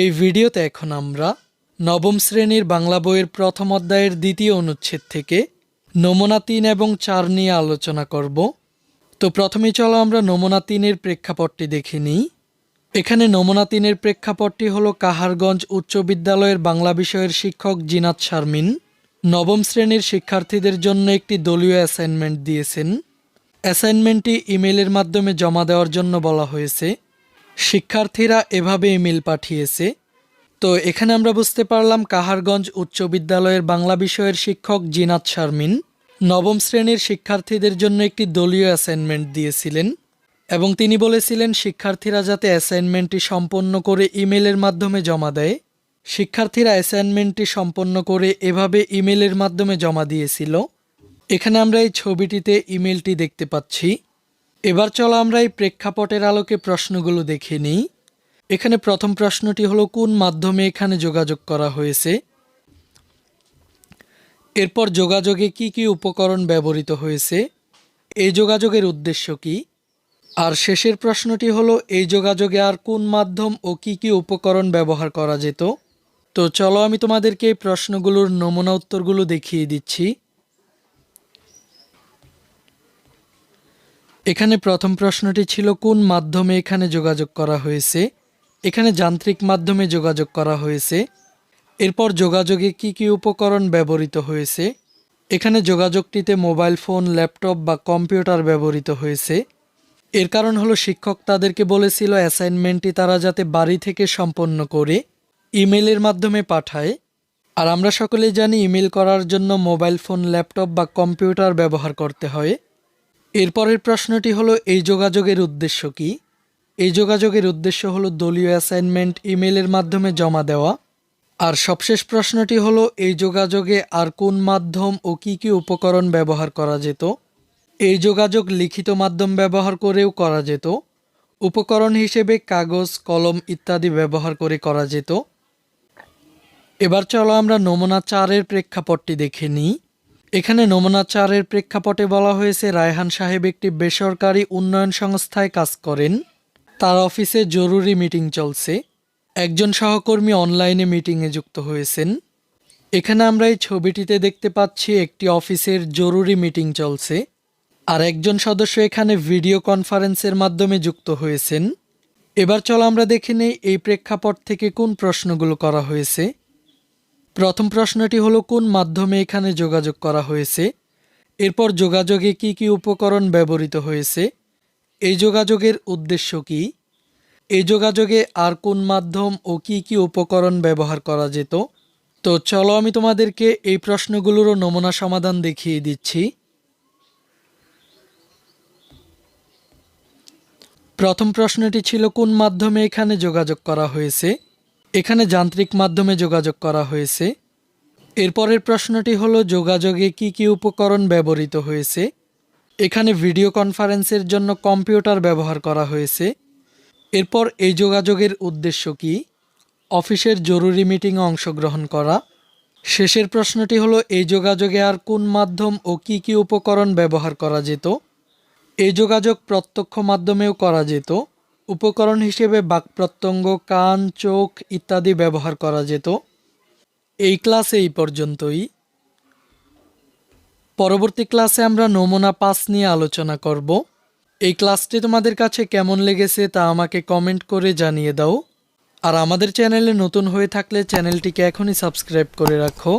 এই ভিডিওতে এখন আমরা নবম শ্রেণীর বাংলা বইয়ের প্রথম অধ্যায়ের দ্বিতীয় অনুচ্ছেদ থেকে নমুনা ৩ এবং ৪ নিয়ে আলোচনা করব। তো প্রথমেই চলো আমরা নমুনা ৩-এর প্রেক্ষাপটটি দেখে নিই। এখানে নমুনা ৩-এর প্রেক্ষাপটটি হলো কাহারগঞ্জ উচ্চ বিদ্যালয়ের বাংলা বিষয়ের শিক্ষক জিনাত শারমিন নবম শ্রেণীর শিক্ষার্থীদের জন্য একটি দলীয় অ্যাসাইনমেন্ট দিয়েছেন। অ্যাসাইনমেন্টটি ইমেইলের মাধ্যমে জমা দেওয়ার জন্য বলা হয়েছে। শিক্ষার্থীরা এভাবে ইমেল পাঠিয়েছে। তো এখানে আমরা বুঝতে পারলাম কাহারগঞ্জ উচ্চ বিদ্যালয়ের বাংলা বিষয়ের শিক্ষক জিনাত শারমিন নবম শ্রেণীর শিক্ষার্থীদের জন্য একটি দলীয় অ্যাসাইনমেন্ট দিয়েছিলেন এবং তিনি বলেছিলেন শিক্ষার্থীরা যাতে অ্যাসাইনমেন্টটি সম্পন্ন করে ইমেলের মাধ্যমে জমা দেয়। শিক্ষার্থীরা অ্যাসাইনমেন্টটি সম্পন্ন করে এভাবে ইমেলের মাধ্যমে জমা দিয়েছিল। এখানে আমরা এই ছবিটিতে ইমেলটি দেখতে পাচ্ছি। এবার চলো আমরা এই প্রেক্ষাপটের আলোকে প্রশ্নগুলো দেখে নিই। এখানে প্রথম প্রশ্নটি হলো কোন মাধ্যমে এখানে যোগাযোগ করা হয়েছে। এরপর যোগাযোগে কি কি উপকরণ ব্যবহৃত হয়েছে, এই যোগাযোগের উদ্দেশ্য কি। আর শেষের প্রশ্নটি হলো এই যোগাযোগে আর কোন মাধ্যম ও কি কি উপকরণ ব্যবহার করা যেত। তো চলো আমি তোমাদেরকে এই প্রশ্নগুলোর নমুনা উত্তরগুলো দেখিয়ে দিচ্ছি। এখানে প্রথম প্রশ্নটি ছিল কোন মাধ্যমে এখানে যোগাযোগ করা হয়েছে। এখানে যান্ত্রিক মাধ্যমে যোগাযোগ করা হয়েছে। এরপর যোগাযোগে কি কি উপকরণ ব্যবহৃত হয়েছে। এখানে যোগাযোগটিতে মোবাইল ফোন, ল্যাপটপ বা কম্পিউটার ব্যবহৃত হয়েছে। এর কারণ হলো শিক্ষক তাদেরকে বলেছিল অ্যাসাইনমেন্টটি তারা যাতে বাড়ি থেকে সম্পন্ন করে ইমেলের মাধ্যমে পাঠায়। আর আমরা সকলেই জানি ইমেল করার জন্য মোবাইল ফোন, ল্যাপটপ বা কম্পিউটার ব্যবহার করতে হয়। এরপরের প্রশ্নটি হলো এই যোগাযোগের উদ্দেশ্য কি। এই যোগাযোগের উদ্দেশ্য হলো দলীয় অ্যাসাইনমেন্ট ইমেলের মাধ্যমে জমা দেওয়া। আর সবশেষ প্রশ্নটি হলো এই যোগাযোগে আর কোন মাধ্যম ও কি কি উপকরণ ব্যবহার করা যেত। এই যোগাযোগ লিখিত মাধ্যম ব্যবহার করেও করা যেত। উপকরণ হিসেবে কাগজ, কলম ইত্যাদি ব্যবহার করে করা যেত। এবার চলো আমরা নমুনা 4-এর প্রেক্ষাপটটি দেখে নিই। এখানে নমুনা 4-এর প্রেক্ষাপটে বলা হয়েছে রায়হান সাহেব একটি বেসরকারি উন্নয়ন সংস্থায় কাজ করেন। তার অফিসে জরুরি মিটিং চলছে। একজন সহকর্মী অনলাইনে মিটিংয়ে যুক্ত হয়েছেন। এখানে আমরা এই ছবিটিতে দেখতে পাচ্ছি একটি অফিসের জরুরি মিটিং চলছে আর একজন সদস্য এখানে ভিডিও কনফারেন্সের মাধ্যমে যুক্ত হয়েছেন। এবার চলো আমরা দেখে নেই এই প্রেক্ষাপট থেকে কোন প্রশ্নগুলো করা হয়েছে। প্রথম প্রশ্নটি হলো কোন মাধ্যমে এখানে যোগাযোগ করা হয়েছে। এরপর যোগাযোগে কি কি উপকরণ ব্যবহৃত হয়েছে, এই যোগাযোগের উদ্দেশ্য কি। এই যোগাযোগে আর কোন মাধ্যম ও কি কি উপকরণ ব্যবহার করা যেত। তো চলো আমি তোমাদেরকে এই প্রশ্নগুলোরও নমুনা সমাধান দেখিয়ে দিচ্ছি। প্রথম প্রশ্নটি ছিল কোন মাধ্যমে এখানে যোগাযোগ করা হয়েছে। এখানে যান্ত্রিক মাধ্যমে যোগাযোগ করা হয়েছে। এরপরের প্রশ্নটি হলো যোগাযোগে কি কি উপকরণ ব্যবহৃত হয়েছে। এখানে ভিডিও কনফারেন্সের জন্য কম্পিউটার ব্যবহার করা হয়েছে। এরপর এই যোগাযোগের উদ্দেশ্য কি, অফিসের জরুরি মিটিংয়ে অংশগ্রহণ করা। শেষের প্রশ্নটি হলো এই যোগাযোগে আর কোন মাধ্যম ও কি কি উপকরণ ব্যবহার করা যেত। এই যোগাযোগ প্রত্যক্ষ মাধ্যমেও করা যেত। উপকরণ হিসেবে বাকপ্রত্যঙ্গ, কান, চোখ ইত্যাদি ব্যবহার করা যেত। এই ক্লাসে এই পর্যন্তই। পরবর্তী ক্লাসে আমরা নমুনা 5 নিয়ে আলোচনা করব। এই ক্লাসটি তোমাদের কাছে কেমন লেগেছে তা আমাকে কমেন্ট করে জানিয়ে দাও। আর আমাদের চ্যানেলে নতুন হয়ে থাকলে চ্যানেলটিকে এখনই সাবস্ক্রাইব করে রাখো।